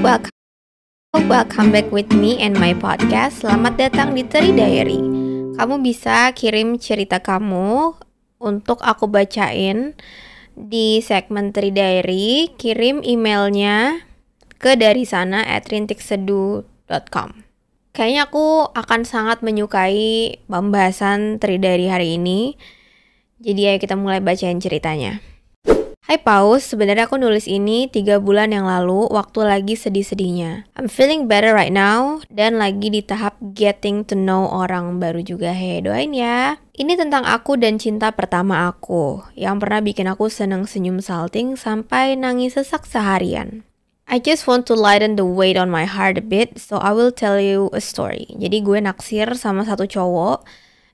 welcome back with me and my podcast. Selamat datang di Teri Diary. Kamu bisa kirim cerita kamu untuk aku bacain di segmen Teri Diary. Kirim emailnya ke darisana@rintikseduh.com. Kayaknya aku akan sangat menyukai pembahasan Teri Diary hari ini. Jadi ayo kita mulai bacain ceritanya. Hai Paus, sebenarnya aku nulis ini 3 bulan yang lalu waktu lagi sedih-sedihnya. I'm feeling better right now dan lagi di tahap getting to know orang baru juga. Hei, doain ya. Ini tentang aku dan cinta pertama aku yang pernah bikin aku seneng senyum salting sampai nangis sesak seharian. I just want to lighten the weight on my heart a bit, so I will tell you a story. Jadi gue naksir sama satu cowok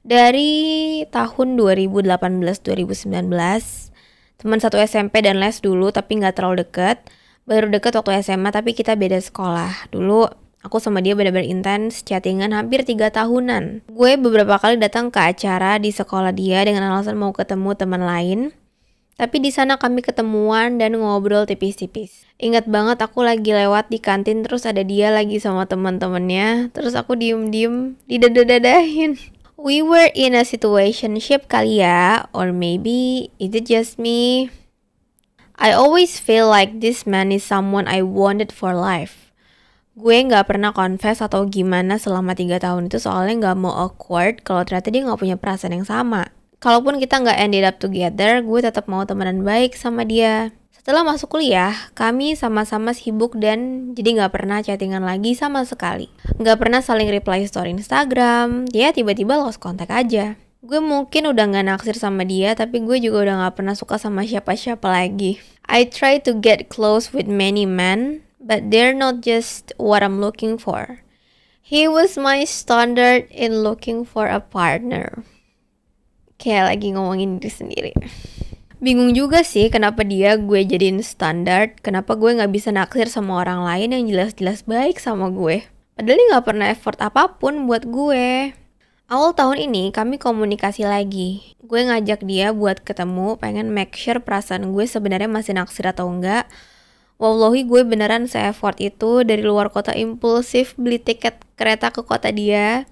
dari tahun 2018-2019. Teman satu SMP dan les dulu tapi gak terlalu deket. Baru deket waktu SMA tapi kita beda sekolah. Dulu aku sama dia benar-benar intens, chattingan hampir 3 tahunan. Gue beberapa kali datang ke acara di sekolah dia dengan alasan mau ketemu teman lain. Tapi di sana kami ketemuan dan ngobrol tipis-tipis. Ingat banget aku lagi lewat di kantin terus ada dia lagi sama teman-temannya. Terus aku diem-diem didadadahin. We were in a situationship kali ya, or maybe is it just me? I always feel like this man is someone I wanted for life. Gue gak pernah confess atau gimana selama 3 tahun itu soalnya gak mau awkward kalau ternyata dia gak punya perasaan yang sama. Kalaupun kita gak ended up together, gue tetap mau temenan baik sama dia. Setelah masuk kuliah, kami sama-sama sibuk dan jadi gak pernah chattingan lagi sama sekali. Gak pernah saling reply story Instagram, dia tiba-tiba lost contact aja. Gue mungkin udah gak naksir sama dia, tapi gue juga udah gak pernah suka sama siapa-siapa lagi. I try to get close with many men, but they're not just what I'm looking for. He was my standard in looking for a partner. Kayak lagi ngomongin diri sendiri. Bingung juga sih kenapa dia gue jadiin standar, kenapa gue gak bisa naksir sama orang lain yang jelas-jelas baik sama gue. Padahal dia gak pernah effort apapun buat gue. Awal tahun ini kami komunikasi lagi. Gue ngajak dia buat ketemu, pengen make sure perasaan gue sebenarnya masih naksir atau enggak. Wallahi gue beneran se-effort itu dari luar kota impulsif beli tiket kereta ke kota dia.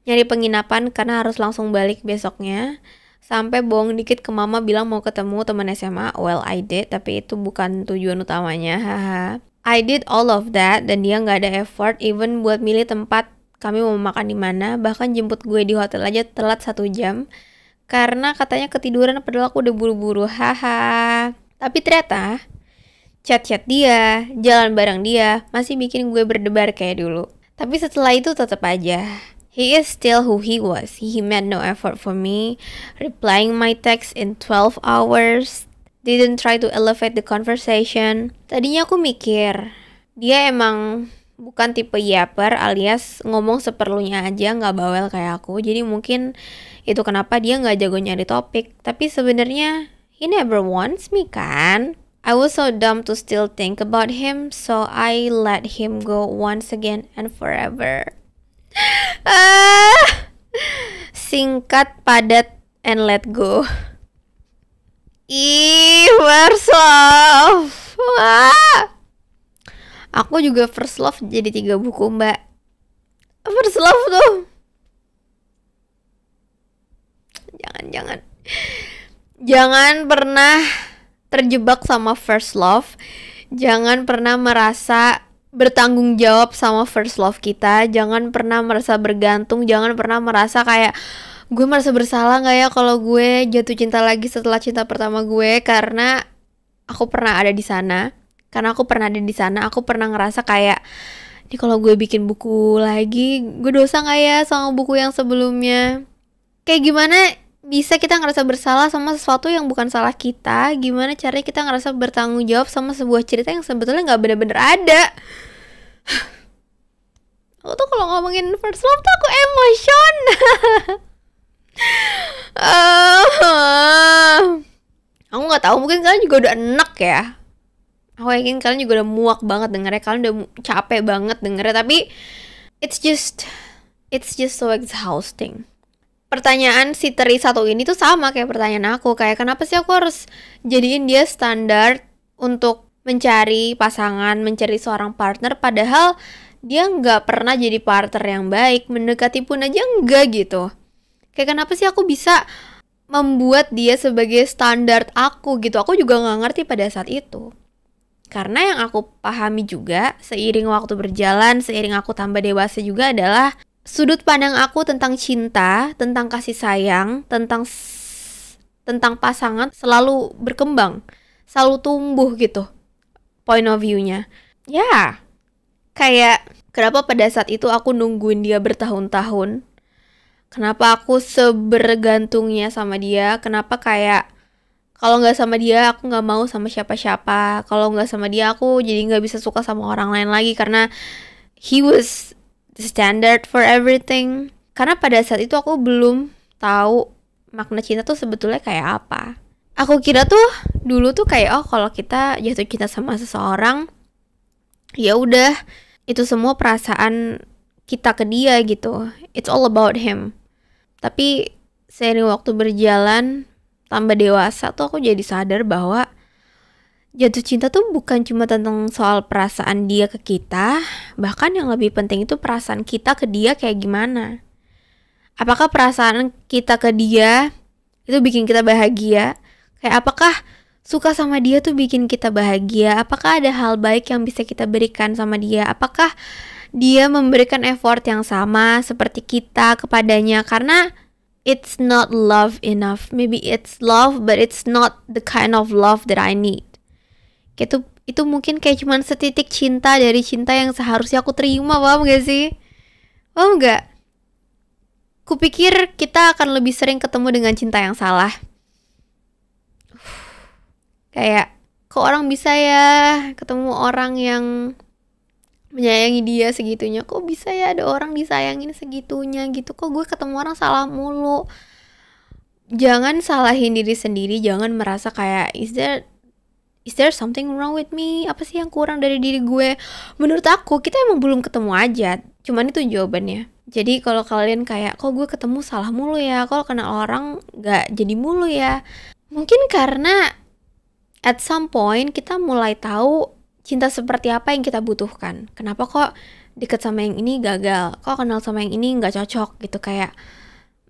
Nyari penginapan karena harus langsung balik besoknya. Sampai bohong dikit ke mama bilang mau ketemu teman SMA. Well, I did, tapi itu bukan tujuan utamanya. Haha. I did all of that dan dia nggak ada effort even buat milih tempat kami mau makan di mana. Bahkan jemput gue di hotel aja telat 1 jam karena katanya ketiduran padahal aku udah buru-buru. Haha. Tapi ternyata chat-chat dia, jalan bareng dia masih bikin gue berdebar kayak dulu. Tapi setelah itu tetap aja he is still who he was. He made no effort for me, replying my text in 12 hours, didn't try to elevate the conversation. Tadinya aku mikir, dia emang bukan tipe yapper alias ngomong seperlunya aja, gak bawel kayak aku. Jadi mungkin itu kenapa dia gak jago nyari topik. Tapi sebenarnya he never wants me kan? I was so dumb to still think about him, so I let him go once again and forever. Singkat, padat, and let go. First love. Aku juga first love jadi 3 buku mbak. First love tuh Jangan pernah terjebak sama first love. Jangan pernah merasa bertanggung jawab sama first love kita. Jangan pernah merasa bergantung. Jangan pernah merasa kayak gue merasa bersalah gak ya kalau gue jatuh cinta lagi setelah cinta pertama gue. Karena aku pernah ada di sana. Aku pernah ngerasa kayak ini kalau gue bikin buku lagi, gue dosa gak ya sama buku yang sebelumnya. Kayak gimana bisa kita ngerasa bersalah sama sesuatu yang bukan salah kita? Gimana caranya kita ngerasa bertanggung jawab sama sebuah cerita yang sebetulnya gak bener-bener ada? Aku tuh kalau ngomongin first love tuh aku emosional. Aku gak tahu, mungkin kalian juga udah enek ya. Aku yakin kalian juga udah muak banget dengernya. Kalian udah capek banget dengernya. Tapi it's just so exhausting. Pertanyaan si Teri satu ini tuh sama kayak pertanyaan aku. Kayak kenapa sih aku harus jadiin dia standar untuk mencari pasangan, mencari seorang partner, padahal dia nggak pernah jadi partner yang baik, mendekati pun aja enggak gitu. Kayak kenapa sih aku bisa membuat dia sebagai standar aku gitu? Aku juga nggak ngerti pada saat itu. Karena yang aku pahami juga, seiring waktu berjalan, seiring aku tambah dewasa juga adalah sudut pandang aku tentang cinta, tentang kasih sayang, tentang pasangan selalu berkembang, selalu tumbuh gitu point of view-nya. Ya, kayak kenapa pada saat itu aku nungguin dia bertahun-tahun? Kenapa aku sebergantungnya sama dia? Kenapa kayak kalau nggak sama dia aku nggak mau sama siapa-siapa. Kalau nggak sama dia aku jadi nggak bisa suka sama orang lain lagi karena he was the standard for everything. Karena pada saat itu aku belum tahu makna cinta tuh sebetulnya kayak apa. Aku kira tuh dulu tuh kayak kalau kita jatuh cinta sama seseorang, ya udah itu semua perasaan kita ke dia gitu. It's all about him. Tapi seiring waktu berjalan, tambah dewasa tuh aku jadi sadar bahwa jatuh cinta tuh bukan cuma tentang soal perasaan dia ke kita, bahkan yang lebih penting itu perasaan kita ke dia kayak gimana. Apakah perasaan kita ke dia itu bikin kita bahagia? Kayak apakah suka sama dia tuh bikin kita bahagia? Apakah ada hal baik yang bisa kita berikan sama dia? Apakah dia memberikan effort yang sama seperti kita kepadanya? Karena it's not love enough. Maybe it's love, but it's not the kind of love that I need. Itu mungkin kayak cuman setitik cinta dari cinta yang seharusnya aku terima, paham gak sih? Paham gak? Kupikir kita akan lebih sering ketemu dengan cinta yang salah. Kayak, kok orang bisa ya ketemu orang yang menyayangi dia segitunya? Kok bisa ya ada orang disayangin segitunya gitu? Kok gue ketemu orang salah mulu? Jangan salahin diri sendiri, jangan merasa kayak is there something wrong with me? Apa sih yang kurang dari diri gue? Menurut aku, kita emang belum ketemu aja. Cuman itu jawabannya. Jadi kalau kalian kayak, kok gue ketemu salah mulu ya? Kalau kenal orang gak jadi mulu ya? Mungkin karena at some point kita mulai tahu cinta seperti apa yang kita butuhkan. Kenapa kok deket sama yang ini gagal? Kok kenal sama yang ini gak cocok gitu? Kayak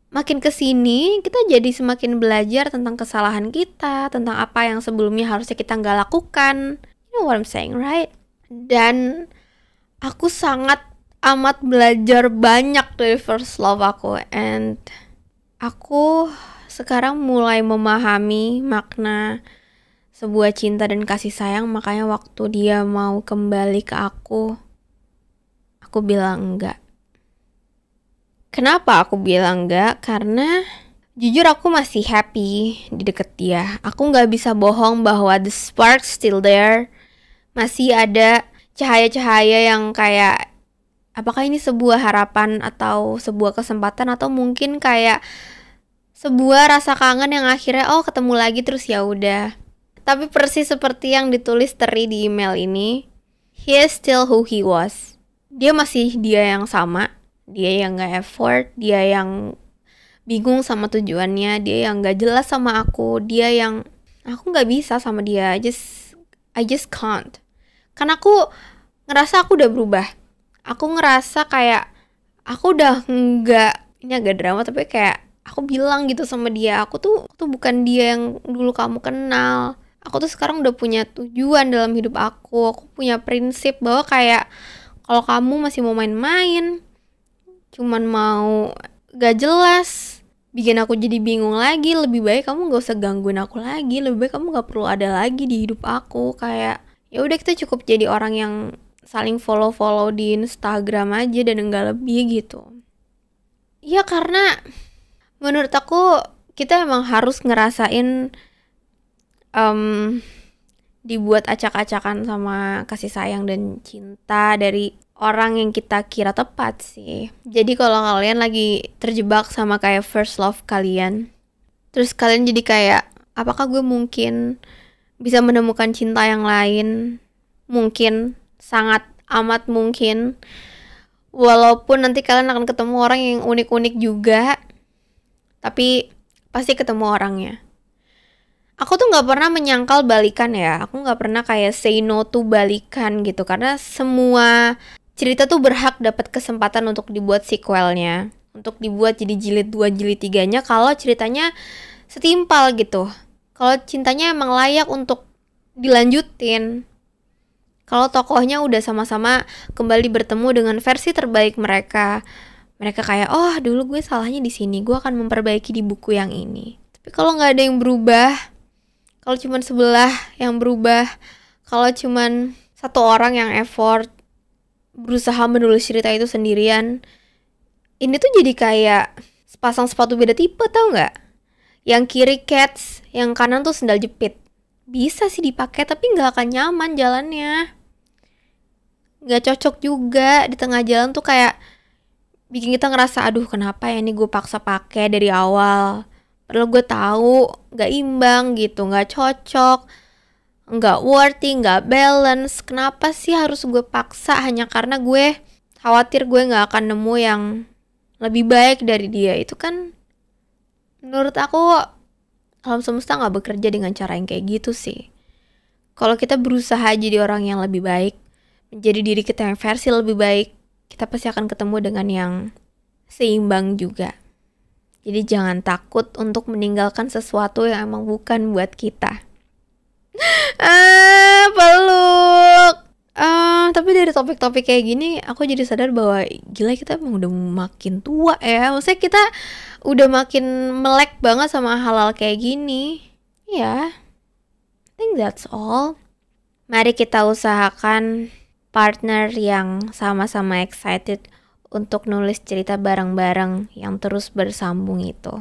makin kesini kita jadi semakin belajar tentang kesalahan kita, tentang apa yang sebelumnya harusnya kita gak lakukan. You know what I'm saying, right? Dan aku sangat amat belajar banyak dari first love aku. And aku sekarang mulai memahami makna sebuah cinta dan kasih sayang. Makanya waktu dia mau kembali ke aku bilang enggak. Kenapa aku bilang enggak? Karena jujur aku masih happy di deket dia. Aku gak bisa bohong bahwa the spark still there. Masih ada cahaya-cahaya yang kayak, apakah ini sebuah harapan atau sebuah kesempatan, atau mungkin kayak sebuah rasa kangen yang akhirnya ketemu lagi terus ya udah. Tapi persis seperti yang ditulis Teri di email ini, he is still who he was. Dia masih dia yang sama, dia yang gak effort, dia yang bingung sama tujuannya, dia yang gak jelas sama aku, dia yang aku gak bisa sama dia. I just can't. Karena aku ngerasa aku udah berubah. Aku ngerasa kayak aku udah ini agak drama tapi kayak aku bilang gitu sama dia, aku tuh bukan dia yang dulu kamu kenal. Aku tuh sekarang udah punya tujuan dalam hidup aku. Aku punya prinsip bahwa kayak kalau kamu masih mau main-main, cuman mau gak jelas, bikin aku jadi bingung lagi, lebih baik kamu gak usah gangguin aku lagi. Lebih baik kamu gak perlu ada lagi di hidup aku. Kayak ya udah, kita cukup jadi orang yang saling follow di Instagram aja dan enggak lebih gitu. Ya karena menurut aku kita emang harus ngerasain dibuat acak-acakan sama kasih sayang dan cinta dari orang yang kita kira tepat sih. Jadi kalau kalian lagi terjebak sama kayak first love kalian, terus kalian jadi kayak, apakah gue mungkin bisa menemukan cinta yang lain? Mungkin, sangat amat mungkin. Walaupun nanti kalian akan ketemu orang yang unik-unik juga, tapi pasti ketemu orangnya. Aku tuh nggak pernah menyangkal balikan ya. Aku nggak pernah kayak say no to balikan gitu. Karena semua cerita tuh berhak dapat kesempatan untuk dibuat sequelnya. Untuk dibuat jadi jilid 2, jilid 3-nya kalau ceritanya setimpal gitu. Kalau cintanya emang layak untuk dilanjutin. Kalau tokohnya udah sama-sama kembali bertemu dengan versi terbaik mereka. Mereka kayak, oh dulu gue salahnya di sini, gue akan memperbaiki di buku yang ini. Tapi kalau nggak ada yang berubah, kalau cuman sebelah yang berubah, kalau cuman satu orang yang effort berusaha menulis cerita itu sendirian, ini tuh jadi kayak sepasang sepatu beda tipe, tau nggak? Yang kiri cats, yang kanan tuh sendal jepit. Bisa sih dipakai tapi nggak akan nyaman jalannya. Nggak cocok juga di tengah jalan tuh kayak bikin kita ngerasa aduh kenapa ya ini gue paksa pakai dari awal. Padahal gue tahu nggak imbang gitu, nggak cocok, nggak worthy, nggak balance. Kenapa sih harus gue paksa hanya karena gue khawatir gue nggak akan nemu yang lebih baik dari dia. Itu kan menurut aku alam semesta nggak bekerja dengan cara yang kayak gitu sih. Kalau kita berusaha jadi orang yang lebih baik, menjadi diri kita yang versi lebih baik, kita pasti akan ketemu dengan yang seimbang juga. Jadi jangan takut untuk meninggalkan sesuatu yang emang bukan buat kita. Peluk. Tapi dari topik-topik kayak gini, aku jadi sadar bahwa gila kita emang udah makin tua ya. Maksudnya kita udah makin melek banget sama hal-hal kayak gini. Ya, I think that's all. Mari kita usahakan partner yang sama-sama excited untuk nulis cerita bareng-bareng yang terus bersambung itu.